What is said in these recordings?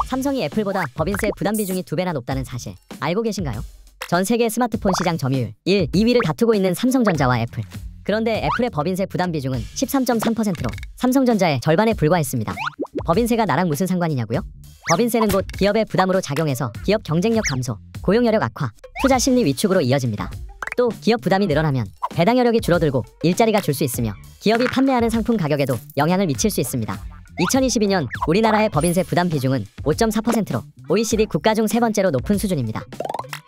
삼성이 애플보다 법인세 부담 비중이 2배나 높다는 사실 알고 계신가요? 전 세계 스마트폰 시장 점유율 1, 2위를 다투고 있는 삼성전자와 애플. 그런데 애플의 법인세 부담 비중은 13.3%로 삼성전자의 절반에 불과했습니다. 법인세가 나랑 무슨 상관이냐고요? 법인세는 곧 기업의 부담으로 작용해서 기업 경쟁력 감소, 고용여력 악화, 투자 심리 위축으로 이어집니다. 또 기업 부담이 늘어나면 배당 여력이 줄어들고 일자리가 줄 수 있으며 기업이 판매하는 상품 가격에도 영향을 미칠 수 있습니다. 2022년 우리나라의 법인세 부담 비중은 5.4%로 OECD 국가 중 세 번째로 높은 수준입니다.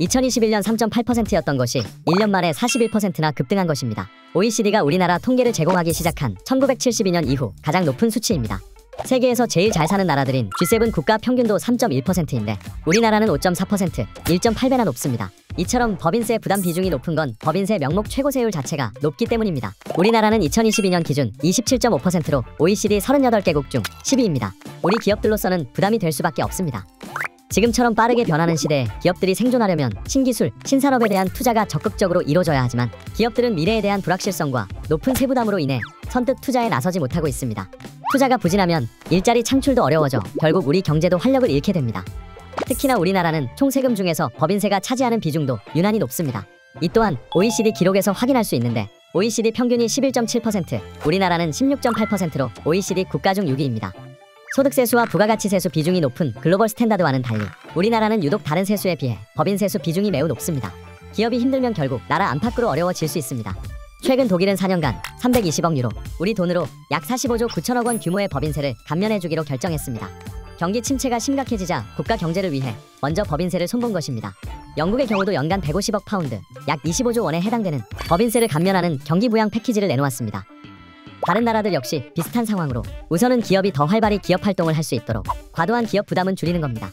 2021년 3.8%였던 것이 1년 만에 41%나 급등한 것입니다. OECD가 우리나라 통계를 제공하기 시작한 1972년 이후 가장 높은 수치입니다. 세계에서 제일 잘 사는 나라들인 G7 국가 평균도 3.1%인데 우리나라는 5.4%, 1.8배나 높습니다. 이처럼 법인세 부담 비중이 높은 건 법인세 명목 최고세율 자체가 높기 때문입니다. 우리나라는 2022년 기준 27.5%로 OECD 38개국 중 10위입니다. 우리 기업들로서는 부담이 될 수밖에 없습니다. 지금처럼 빠르게 변하는 시대에 기업들이 생존하려면 신기술, 신산업에 대한 투자가 적극적으로 이루어져야 하지만 기업들은 미래에 대한 불확실성과 높은 세부담으로 인해 선뜻 투자에 나서지 못하고 있습니다. 투자가 부진하면 일자리 창출도 어려워져 결국 우리 경제도 활력을 잃게 됩니다. 특히나 우리나라는 총 세금 중에서 법인세가 차지하는 비중도 유난히 높습니다. 이 또한 OECD 기록에서 확인할 수 있는데 OECD 평균이 11.7%, 우리나라는 16.8%로 OECD 국가 중 6위입니다. 소득세수와 부가가치세수 비중이 높은 글로벌 스탠다드와는 달리 우리나라는 유독 다른 세수에 비해 법인세수 비중이 매우 높습니다. 기업이 힘들면 결국 나라 안팎으로 어려워질 수 있습니다. 최근 독일은 4년간 320억 유로, 우리 돈으로 약 45조 9천억 원 규모의 법인세를 감면해주기로 결정했습니다. 경기 침체가 심각해지자 국가 경제를 위해 먼저 법인세를 손본 것입니다. 영국의 경우도 연간 150억 파운드, 약 25조 원에 해당되는 법인세를 감면하는 경기 부양 패키지를 내놓았습니다. 다른 나라들 역시 비슷한 상황으로 우선은 기업이 더 활발히 기업 활동을 할 수 있도록 과도한 기업 부담은 줄이는 겁니다.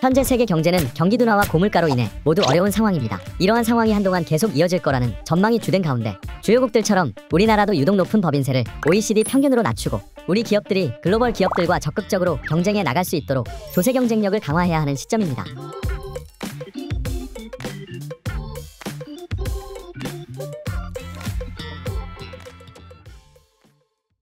현재 세계 경제는 경기 둔화와 고물가로 인해 모두 어려운 상황입니다. 이러한 상황이 한동안 계속 이어질 거라는 전망이 주된 가운데 주요국들처럼 우리나라도 유독 높은 법인세를 OECD 평균으로 낮추고 우리 기업들이 글로벌 기업들과 적극적으로 경쟁해 나갈 수 있도록 조세 경쟁력을 강화해야 하는 시점입니다.